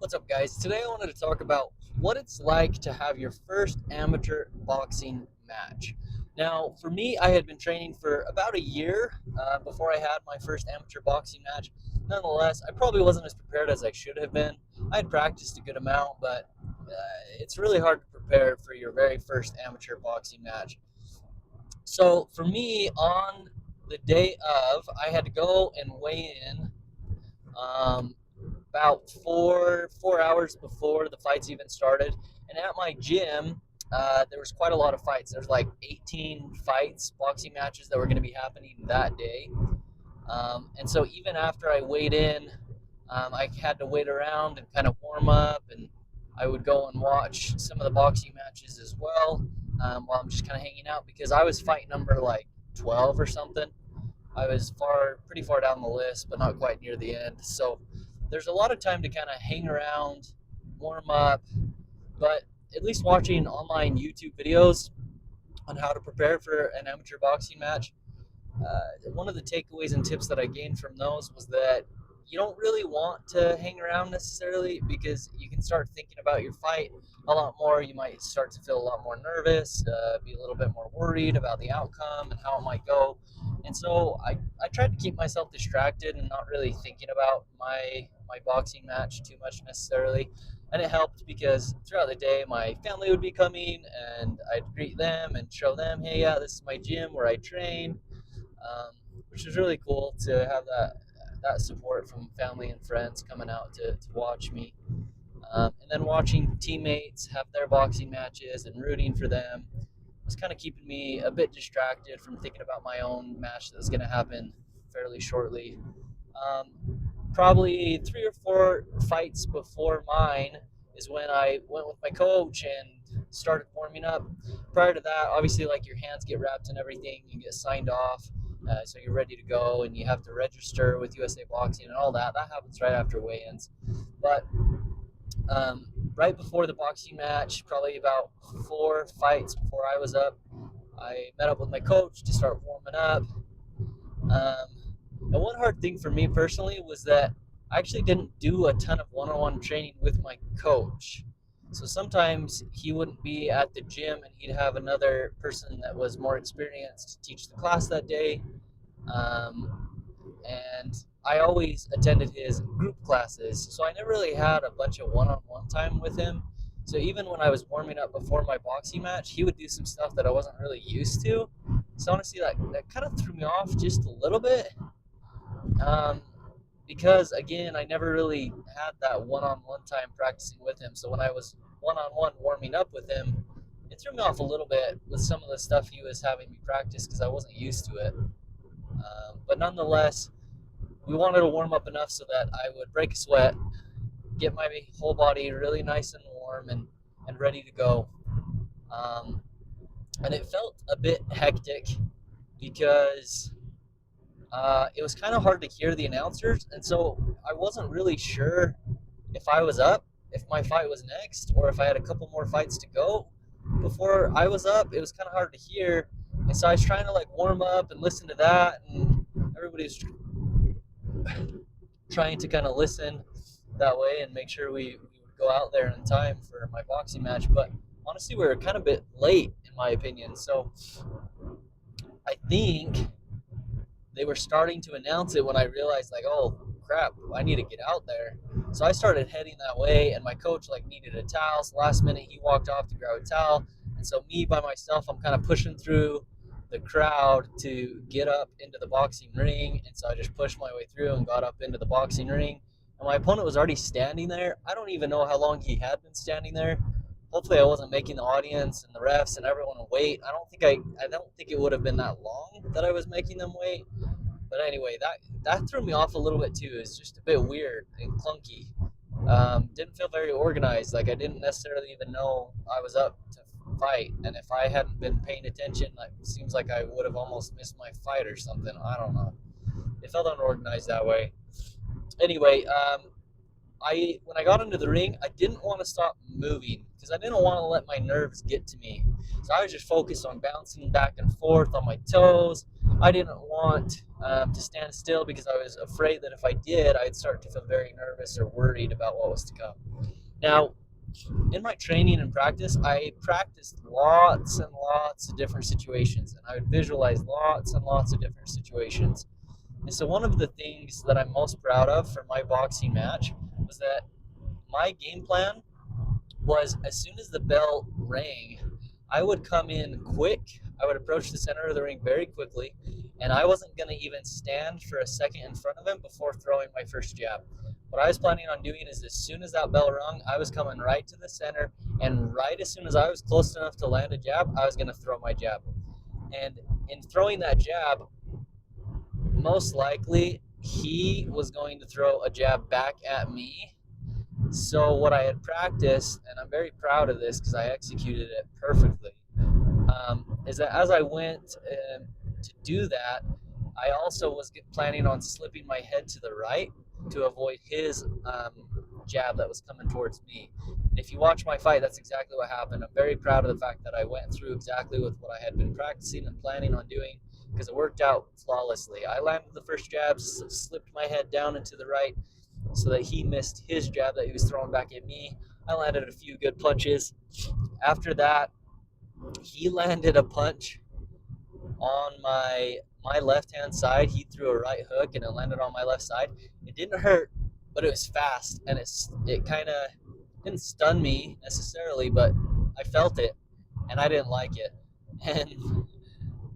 What's up, guys? Today I wanted to talk about what it's like to have your first amateur boxing match. Now, for me, I had been training for about a year before I had my first amateur boxing match. Nonetheless, I probably wasn't as prepared as I should have been. I had practiced a good amount, but it's really hard to prepare for your very first amateur boxing match. So, for me, on the day of, I had to go and weigh in. Um, about four hours before the fights even started. And at my gym, there was quite a lot of fights. There's like 18 fights, boxing matches that were going to be happening that day. And so even after I weighed in, I had to wait around and kind of warm up, and I would go and watch some of the boxing matches as well while I'm just kind of hanging out because I was fight number like 12 or something. I was pretty far down the list, but not quite near the end. So there's a lot of time to kind of hang around, warm up, but at least watching online YouTube videos on how to prepare for an amateur boxing match. One of the takeaways and tips that I gained from those was that you don't really want to hang around necessarily because you can start thinking about your fight a lot more. You might start to feel a lot more nervous, be a little bit more worried about the outcome and how it might go. And so I tried to keep myself distracted and not really thinking about my boxing match too much necessarily. And it helped because throughout the day, my family would be coming and I'd greet them and show them, hey, yeah, this is my gym where I train, um, which was really cool to have that support from family and friends coming out to watch me. And then watching teammates have their boxing matches and rooting for them was kind of keeping me a bit distracted from thinking about my own match that was going to happen fairly shortly. Um, Probably 3 or 4 fights before mine is when I went with my coach and started warming up. Prior to that, obviously, like your hands get wrapped and everything, you get signed off, so you're ready to go, and you have to register with USA Boxing and all that. That happens right after weigh-ins. But right before the boxing match, probably about 4 fights before I was up, I met up with my coach to start warming up. And one hard thing for me personally was that I actually didn't do a ton of one-on-one training with my coach. So sometimes he wouldn't be at the gym and he'd have another person that was more experienced to teach the class that day. Um, and I always attended his group classes, so I never really had a bunch of one-on-one time with him. So even when I was warming up before my boxing match, he would do some stuff that I wasn't really used to. So honestly, that kind of threw me off just a little bit, um, because again, I never really had that one-on-one time practicing with him. So when I was one-on-one warming up with him, it threw me off a little bit with some of the stuff he was having me practice because I wasn't used to it. But nonetheless, we wanted to warm up enough so that I would break a sweat, get my whole body really nice and warm and ready to go. Um, and it felt a bit hectic because it was kind of hard to hear the announcers, and so I wasn't really sure if I was up, if my fight was next, or if I had a couple more fights to go before I was up. It was kind of hard to hear, and so I was trying to like warm up and listen to that, and everybody was trying to kind of listen that way and make sure we would go out there in time for my boxing match. But honestly, we were kind of a bit late, in my opinion. So I think they were starting to announce it when I realized, like, oh crap, I need to get out there. So I started heading that way, and my coach like needed a towel. So last minute, he walked off to grab a towel, and so me by myself, I'm kind of pushing through the crowd to get up into the boxing ring. And so I just pushed my way through and got up into the boxing ring. And my opponent was already standing there. I don't even know how long he had been standing there. Hopefully, I wasn't making the audience and the refs and everyone wait. I don't think it would have been that long that I was making them wait. But anyway, that threw me off a little bit too. It's just a bit weird and clunky. Didn't feel very organized. Like I didn't necessarily even know I was up to fight, and if I hadn't been paying attention, like, it seems like I would have almost missed my fight or something. I don't know. It felt unorganized that way. Anyway, I when I got into the ring, I didn't want to stop moving because I didn't want to let my nerves get to me. So I was just focused on bouncing back and forth on my toes, I didn't want to stand still because I was afraid that if I did, I'd start to feel very nervous or worried about what was to come. Now, in my training and practice, I practiced lots and lots of different situations, and I would visualize lots and lots of different situations. And so, one of the things that I'm most proud of for my boxing match was that my game plan was as soon as the bell rang, I would come in quick. I would approach the center of the ring very quickly, and I wasn't going to even stand for a second in front of him before throwing my first jab. What I was planning on doing is as soon as that bell rung, I was coming right to the center, and right as soon as I was close enough to land a jab, I was going to throw my jab. And in throwing that jab, most likely he was going to throw a jab back at me. So what I had practiced, and I'm very proud of this because I executed it perfectly, is that as I went to do that, I also was planning on slipping my head to the right to avoid his jab that was coming towards me. And if you watch my fight, that's exactly what happened. I'm very proud of the fact that I went through exactly with what I had been practicing and planning on doing because it worked out flawlessly. I landed the first jab, slipped my head down into the right so that he missed his jab that he was throwing back at me. I landed a few good punches. After that, he landed a punch on my left hand side. He threw a right hook and it landed on my left side. It didn't hurt, but it was fast and it kind of didn't stun me necessarily, but I felt it and I didn't like it. And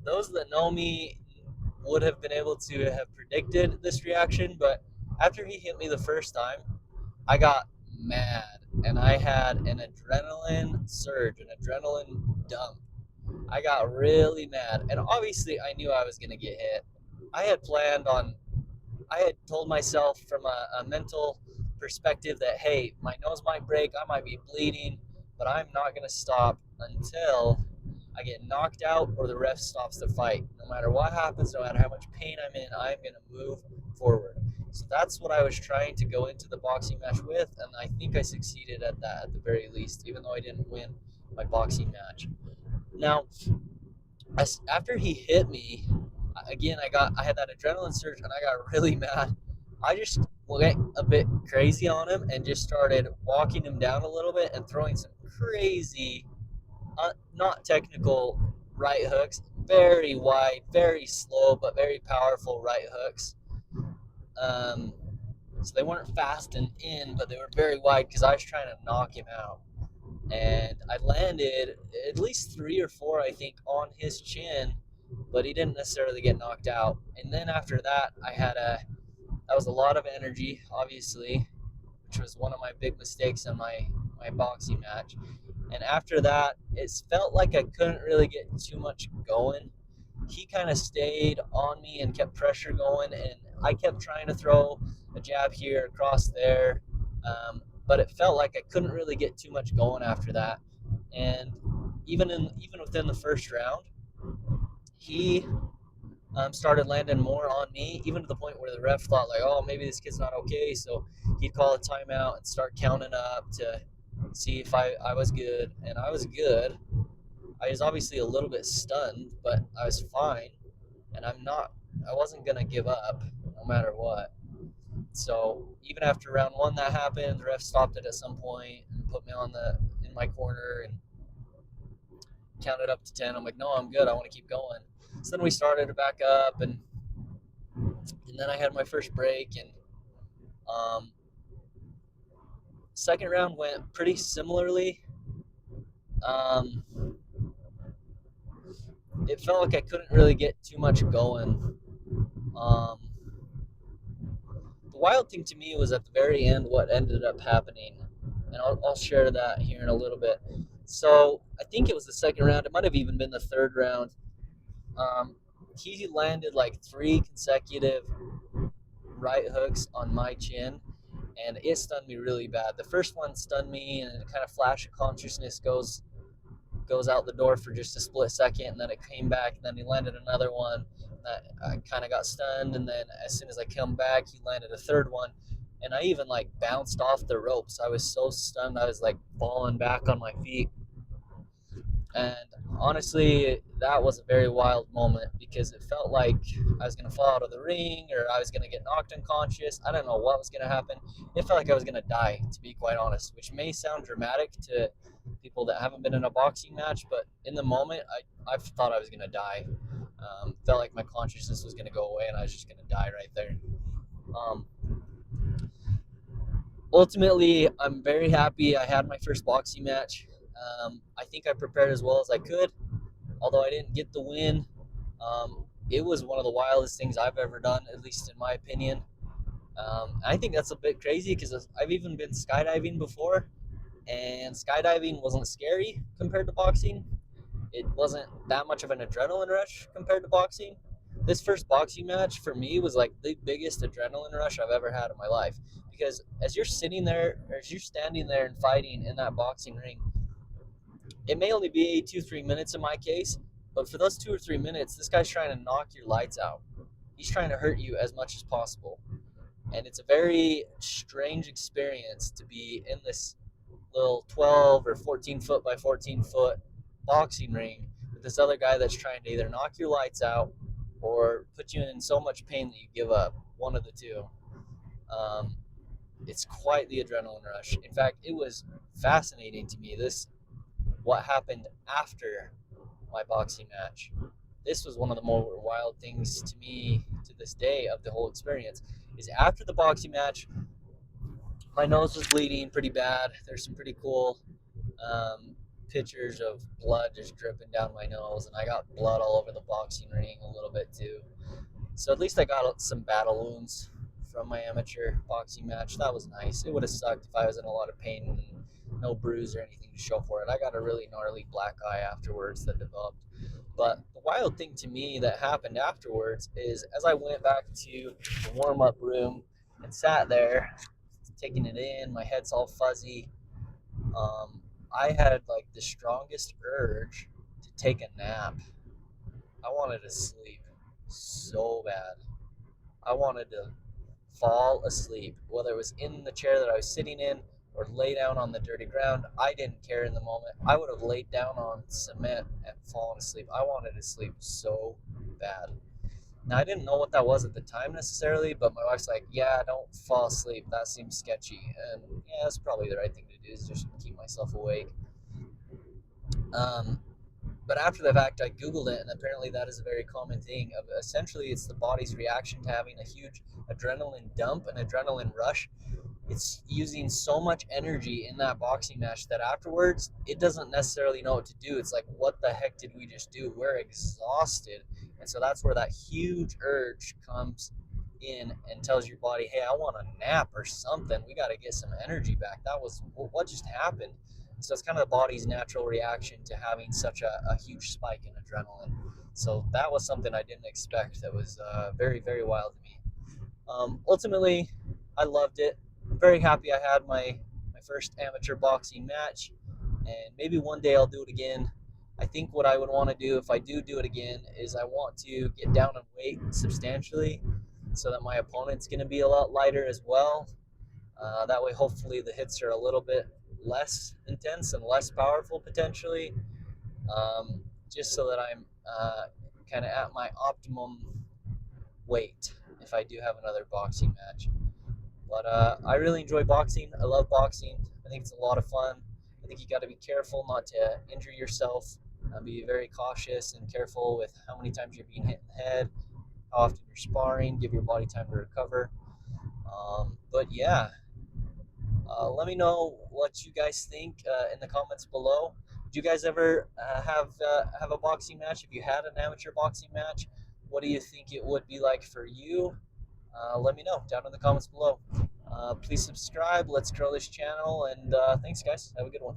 those that know me would have been able to have predicted this reaction, but after he hit me the first time, I got mad and I had an adrenaline surge, an adrenaline dump. I got really mad, and obviously I knew I was going to get hit. I had planned on, I had told myself from a mental perspective that, hey, my nose might break, I might be bleeding, but I'm not going to stop until I get knocked out or the ref stops the fight. No matter what happens, no matter how much pain I'm in, I'm going to move forward. So that's what I was trying to go into the boxing match with, and I think I succeeded at that at the very least, even though I didn't win my boxing match. Now, after he hit me, again, I had that adrenaline surge and I got really mad. I just went a bit crazy on him and just started walking him down a little bit and throwing some crazy, not technical right hooks, very wide, very slow, but very powerful right hooks. Um, so they weren't fast and in, but they were very wide because I was trying to knock him out. And I landed at least three or four, I think, on his chin, but he didn't necessarily get knocked out. And then after that, that was a lot of energy, obviously, which was one of my big mistakes in my boxing match. And after that, it felt like I couldn't really get too much going. He kind of stayed on me and kept pressure going, and I kept trying to throw a jab here, across there, but it felt like I couldn't really get too much going after that. And even within the first round, he started landing more on me, even to the point where the ref thought like, oh, maybe this kid's not okay. So he'd call a timeout and start counting up to see if I was good, and I was good. I was obviously a little bit stunned, but I was fine, and I wasn't gonna give up no matter what. So even after round one that happened, the ref stopped it at some point and put me in my corner and counted up to 10. I'm like, no, I'm good. I want to keep going. So then we started to back up, and then I had my first break, and um, second round went pretty similarly. Um, it felt like I couldn't really get too much going. Um, the wild thing to me was at the very end what ended up happening, and I'll share that here in a little bit. So I think it was the second round. It might have even been the third round. Um, he landed like three consecutive right hooks on my chin, and it stunned me really bad. The first one stunned me, and kind of flash of consciousness goes out the door for just a split second, and then it came back, and then he landed another one. That I kind of got stunned, and then as soon as I come back, he landed a third one, and I even like bounced off the ropes. I was so stunned, I was like falling back on my feet. And honestly, that was a very wild moment because it felt like I was going to fall out of the ring or I was going to get knocked unconscious. I don't know what was going to happen. It felt like I was going to die, to be quite honest, which may sound dramatic to people that haven't been in a boxing match, but in the moment, I thought I was going to die. Felt like my consciousness was going to go away and I was just going to die right there. Um, Ultimately, I'm very happy I had my first boxing match. I think I prepared as well as I could, although I didn't get the win. It was one of the wildest things I've ever done, at least in my opinion. I think that's a bit crazy because I've even been skydiving before, and skydiving wasn't scary compared to boxing. It wasn't that much of an adrenaline rush compared to boxing. This first boxing match for me was like the biggest adrenaline rush I've ever had in my life because as you're sitting there, or as you're standing there and fighting in that boxing ring, it may only be 2 3 minutes in my case, but for those 2 or 3 minutes, this guy's trying to knock your lights out. He's trying to hurt you as much as possible, and it's a very strange experience to be in this little 12 or 14 foot by 14 foot boxing ring with this other guy that's trying to either knock your lights out or put you in so much pain that you give up. One of the two. Um, it's quite the adrenaline rush. In fact, it was fascinating to me. What happened after my boxing match. This was one of the more wild things to me to this day of the whole experience. Is after the boxing match, my nose was bleeding pretty bad. There's some pretty cool um, pictures of blood just dripping down my nose, and I got blood all over the boxing ring a little bit too. So at least I got some battle wounds from my amateur boxing match. That was nice. It would have sucked if I was in a lot of pain and no bruise or anything to show for it. I got a really gnarly black eye afterwards that developed. But the wild thing to me that happened afterwards is as I went back to the warm up room and sat there, taking it in, my head's all fuzzy. Um, I had like the strongest urge to take a nap. I wanted to sleep so bad. I wanted to fall asleep, whether it was in the chair that I was sitting in or lay down on the dirty ground. I didn't care in the moment. I would have laid down on cement and fallen asleep. I wanted to sleep so bad. Now, I didn't know what that was at the time necessarily, but my wife's like, yeah, don't fall asleep. That seems sketchy. And yeah, that's probably the right thing to do is just keep myself awake. Um, but after the fact, I Googled it, and apparently that is a very common thing. Essentially, it's the body's reaction to having a huge adrenaline dump, an adrenaline rush. It's using so much energy in that boxing match that afterwards, it doesn't necessarily know what to do. It's like, what the heck did we just do? We're exhausted. And so that's where that huge urge comes in and tells your body, hey, I want a nap or something. We got to get some energy back. That was what just happened. So it's kind of the body's natural reaction to having such a huge spike in adrenaline. So that was something I didn't expect. That was very, very wild to me. Ultimately, I loved it. I'm very happy I had my first amateur boxing match, and maybe one day I'll do it again. I think what I would want to do if I do it again is I want to get down in weight substantially so that my opponent's going to be a lot lighter as well. That way, hopefully, the hits are a little bit less intense and less powerful potentially, just so that I'm kind of at my optimum weight if I do have another boxing match. But I really enjoy boxing. I love boxing. I think it's a lot of fun. I think you got to be careful not to injure yourself. Be very cautious and careful with how many times you're being hit in the head, how often you're sparring, give your body time to recover. But yeah, let me know what you guys think in the comments below. Did you guys ever have a boxing match? If you had an amateur boxing match, what do you think it would be like for you? Let me know down in the comments below. Please subscribe. Let's grow this channel. And thanks, guys. Have a good one.